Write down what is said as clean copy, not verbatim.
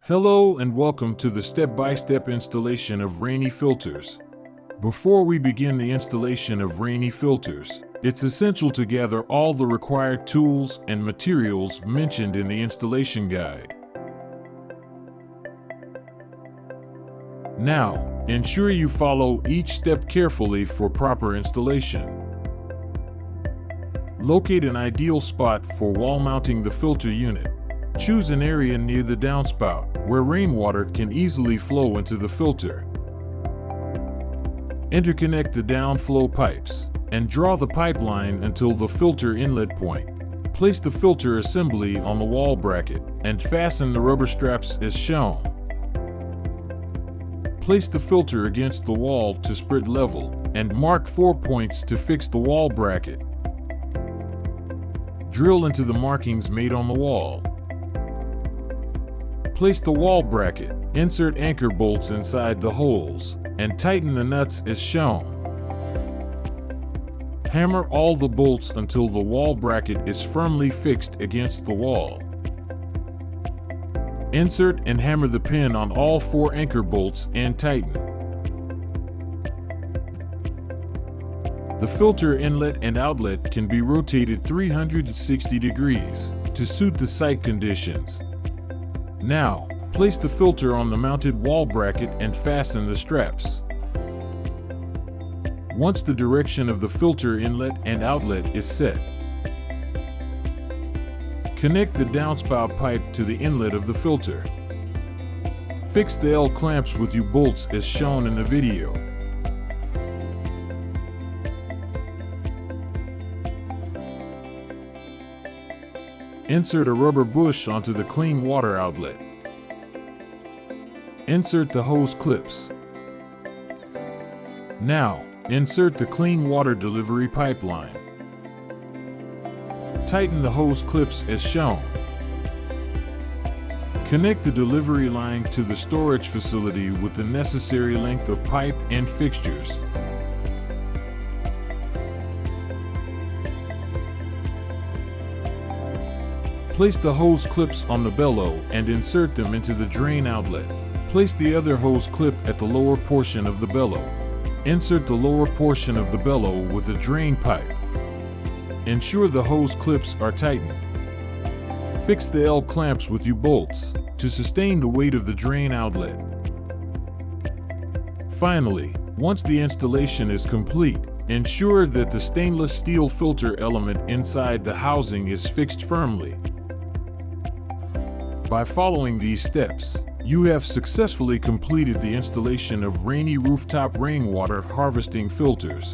Hello and welcome to the step-by-step installation of Rainy filters. Before we begin the installation of Rainy filters, it's essential to gather all the required tools and materials mentioned in the installation guide. Now, ensure you follow each step carefully for proper installation. Locate an ideal spot for wall mounting the filter unit. Choose an area near the downspout, where rainwater can easily flow into the filter. Interconnect the downflow pipes, and draw the pipeline until the filter inlet point. Place the filter assembly on the wall bracket, and fasten the rubber straps as shown. Place the filter against the wall to sprit level, and mark 4 points to fix the wall bracket. Drill into the markings made on the wall. Place the wall bracket, insert anchor bolts inside the holes, and tighten the nuts as shown. Hammer all the bolts until the wall bracket is firmly fixed against the wall. Insert and hammer the pin on all 4 anchor bolts and tighten. The filter inlet and outlet can be rotated 360 degrees to suit the site conditions. Now, place the filter on the mounted wall bracket and fasten the straps. Once the direction of the filter inlet and outlet is set, connect the downspout pipe to the inlet of the filter. Fix the L clamps with U-bolts as shown in the video. Insert a rubber bush onto the clean water outlet. Insert the hose clips. Now, insert the clean water delivery pipeline. Tighten the hose clips as shown. Connect the delivery line to the storage facility with the necessary length of pipe and fixtures. Place the hose clips on the bellow and insert them into the drain outlet. Place the other hose clip at the lower portion of the bellow. Insert the lower portion of the bellow with a drain pipe. Ensure the hose clips are tightened. Fix the L clamps with U-bolts to sustain the weight of the drain outlet. Finally, once the installation is complete, ensure that the stainless steel filter element inside the housing is fixed firmly. By following these steps, you have successfully completed the installation of Rainy rooftop rainwater harvesting filters.